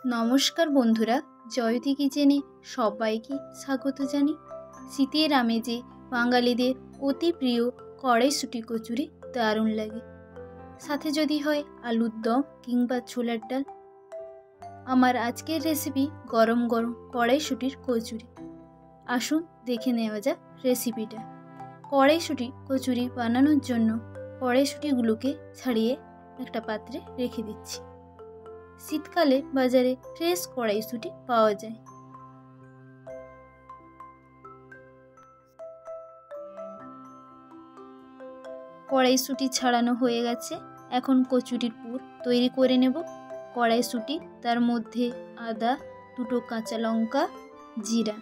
নমস্কার বন্ধুরা, জয়তী কিচেনে সবাইকে স্বাগত জানি। শীতের আমেজে বাঙালিদের অতি প্রিয় কড়াইশুঁটি কচুরি দারুণ লাগে। সাথে যদি হয় আলুর দম কিংবা ছোলার ডাল। আমার আজকের রেসিপি গরম গরম কড়াইশুঁটির কচুরি। আসুন দেখে নেওয়া যাক রেসিপিটা। কড়াইশুঁটি কচুরি বানানোর জন্য কড়াইশুঁটিগুলোকে ছাড়িয়ে একটা পাত্রে রেখে দিচ্ছি। শীতকালে বাজারে ফ্রেশ কড়াইশুঁটি পাওয়া যায়। কড়াইশুঁটি ছাড়ানো হয়ে গেছে। এখন কচুরির পুর তৈরি করে নেব। কড়াইশুঁটি, তার মধ্যে আদা, দুটো কাঁচা লঙ্কা, জিরা,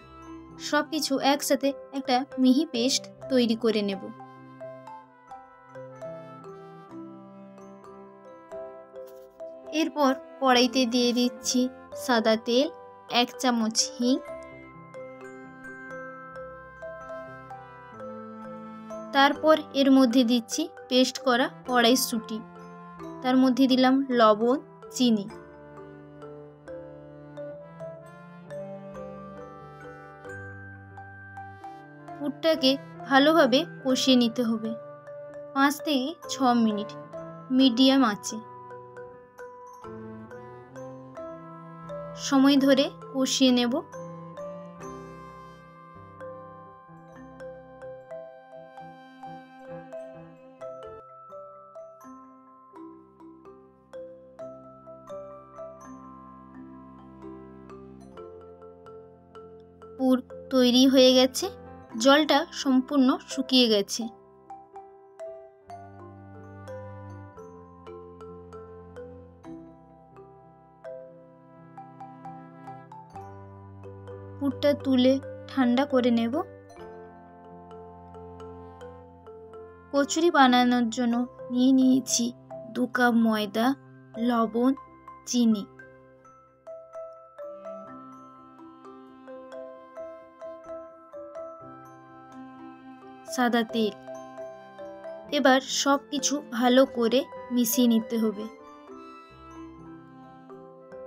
সব কিছু একসাথে একটা মিহি পেস্ট তৈরি করে নেব। এরপর কড়াইতে দিয়ে দিচ্ছি সাদা তেল, 1 চামচ হিং, তারপর এর মধ্যে দিচ্ছি পেস্ট করা কড়াইশুঁটি, তার মধ্যে দিলাম লবণ, চিনি। পুরটাকে ভালোভাবে কষিয়ে নিতে হবে 5 থেকে 6 মিনিট মিডিয়াম আঁচে। সময় ধরে কষিয়ে নেব। পুর তৈরি হয়ে গেছে, জলটা সম্পূর্ণ শুকিয়ে গেছে। পুরটা তুলে ঠান্ডা করে নেব। কচুরি বানানোর জন্য নিয়ে নিয়েছি 2 কাপ ময়দা, লবণ, চিনি। সাদা তেল। এবার সব কিছু ভালো করে মিশিয়ে নিতে হবে।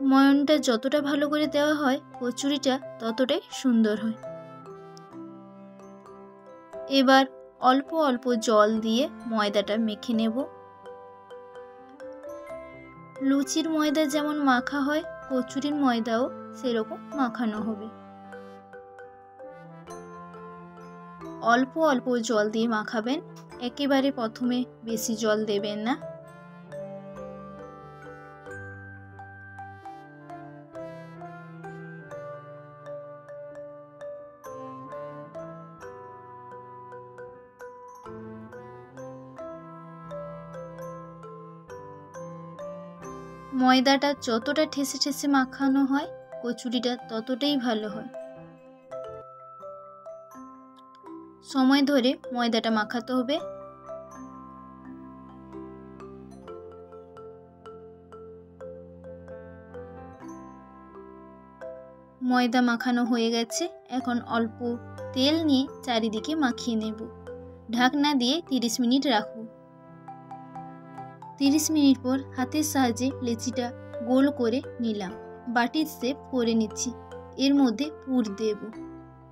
ময়নটা যতটা ভালো করে দেওয়া হয় কচুরিটা ততটাই সুন্দর হয়। এবার অল্প অল্প জল দিয়ে ময়দাটা মেখে নেব। লুচির ময়দা যেমন মাখা হয়, কচুরির ময়দাও সেরকম মাখানো হবে। অল্প অল্প জল দিয়ে মাখাবেন, একেবারে প্রথমে বেশি জল দেবেন না। ময়দাটা যতটা ঠেসে ঠেসে মাখানো হয় কচুরিটা ততটাই ভালো হয়। সময় ধরে ময়দাটা মাখাতে হবে। ময়দা মাখানো হয়ে গেছে, এখন অল্প তেল নিয়ে চারিদিকে মাখিয়ে নেব। ঢাকনা দিয়ে 30 মিনিট রাখব। 30 মিনিট পর হাতের সাহায্যে লেচিটা গোল করে নিলাম। বাটির শেপ করে নিচ্ছি। এর মধ্যে পুর দেব।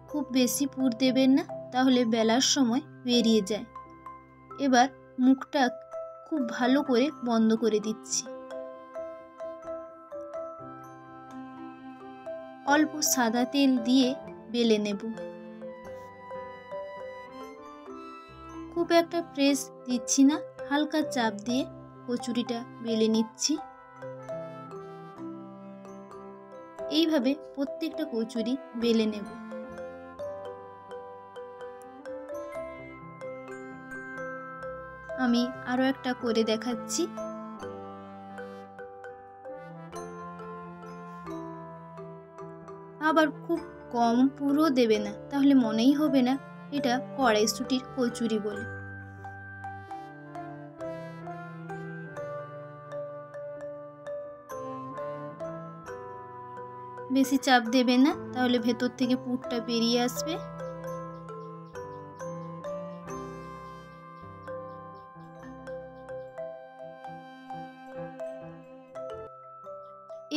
খুব বেশি পুর দেবেন না, তাহলে বেলার সময় বেরিয়ে যায়। এবার মুখটা খুব ভালো করে বন্ধ করে দিচ্ছি। অল্প সাদা তেল দিয়ে বেলে নেব। খুব একটা প্রেস দিচ্ছি না, হালকা চাপ দিয়ে কচুরিটা বেলে নিচ্ছি। এইভাবে প্রত্যেকটা কচুরি বেলে নেব। আমি আরো একটা করে দেখাচ্ছি। আবার খুব কম পুরও দেবে না, তাহলে মনেই হবে না এটা কড়াইশুঁটির কচুরি বলে। বেশি চাপ দেবে না, তাহলে ভেতর থেকে পুরটা বেরিয়ে আসবে।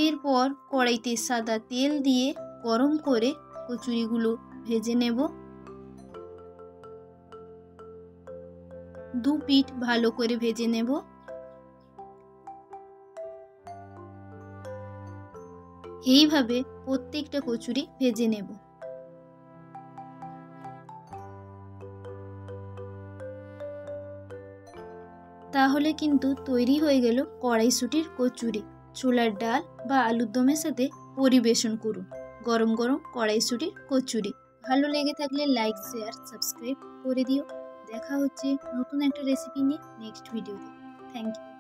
এরপর এরপর কড়াইতে সাদা তেল দিয়ে গরম করে কচুরিগুলো ভেজে নেব। দু পিঠ ভালো করে ভেজে নেব। এইভাবে প্রত্যেকটা কচুরি ভেজে নেব। তাহলে কিন্তু তৈরি হয়ে গেল কড়াইশুঁটির কচুরি। ছোলার ডাল বা আলুর দমের সাথে পরিবেশন করুন গরম গরম কড়াইশুঁটির কচুরি। ভালো লেগে থাকলে লাইক, শেয়ার, সাবস্ক্রাইব করে দিও। দেখা হচ্ছে নতুন একটা রেসিপি নিয়ে নেক্সট ভিডিওতে। Thank you.